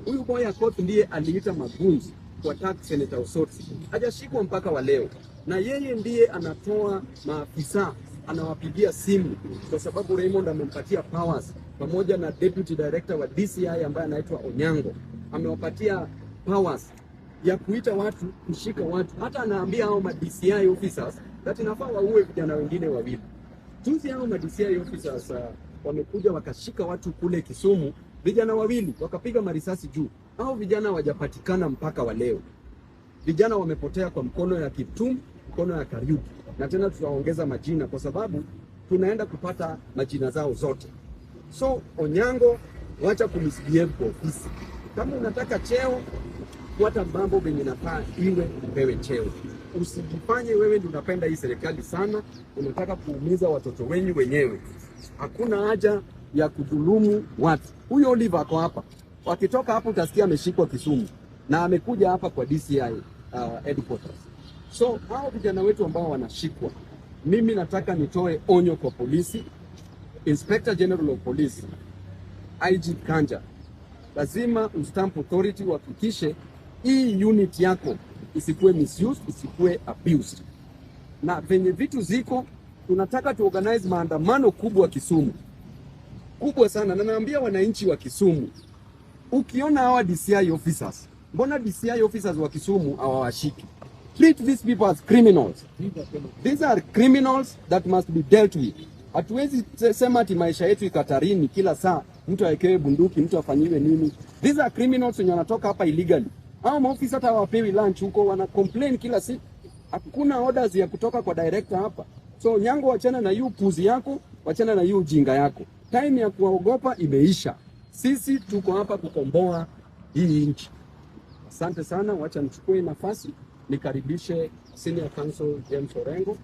Huyu Boya Koth ndiye aliita magunzi kwa attack Senator Osotsi. Hajashikwa mpaka wa leo. Na yeye ndiye anatoa maafisa, anawapigia simu kwa sababu Raymond amempatia powers, pamoja na deputy director wa DCI ambaye anaitwa Onyango. Amewapatia powers ya kuita watu, kushika watu. Hata anaambia hao ma DCI officers that inafaa waue vijana wengine wawili. Juzi hao ma DCI officers wamekuja wakashika watu kule Kisumu, vijana wawili wakapiga marisasi juu. Hao vijana hawajapatikana mpaka wa leo. Vijana wamepotea kwa mkono ya Kiptum, mkono ya Kariuki. Na tena tutaongeza majina kwa sababu tunaenda kupata majina zao zote. So Onyango, wacha kumisbehave kwa ofisi. Kama unataka cheo, fuata mambo venye nafaa iwe upewe cheo. Usijifanye wewe ndio unapenda hii serikali sana, unataka kuumiza watoto wenyu wenyewe. Hakuna haja ya kudhulumu watu. Huyo Oliver ako hapa. Wakitoka hapo utasikia ameshikwa Kisumu na amekuja hapa kwa DCI headquarters. So hao vijana wetu ambao wanashikwa, mimi nataka nitoe onyo kwa polisi, Inspector General of Police, IG Kanja. Lazima ustamp authority uhakikishe hii unit yako isikuwe misused, isikuwe abused. Na venye vitu ziko, tunataka tuorganize maandamano kubwa Kisumu. Kubwa sana, na naambia wananchi wa Kisumu, ukiona hawa DCI officers, mbona DCI officers wa Kisumu hawawashiki? Treat these people as criminals. These are criminals that must be dealt with. Hatuwezi sema ati maisha yetu ikatarini kila saa, mtu awekewe bunduki, mtu afanyiwe nini. These are criminals wenye wanatoka hapa illegally. Hao maofisa hata hawapewi lunch huko, wana complain kila siku. Hakuna orders ya kutoka kwa director hapa. So Nyango, wachana na hiyo puzi yako, wachana na hiyo ujinga yako. Time ya kuogopa imeisha. Sisi tuko hapa kukomboa hii nchi. Asante sana, wacha nichukue nafasi nikaribishe Senior Counsel James Orengo.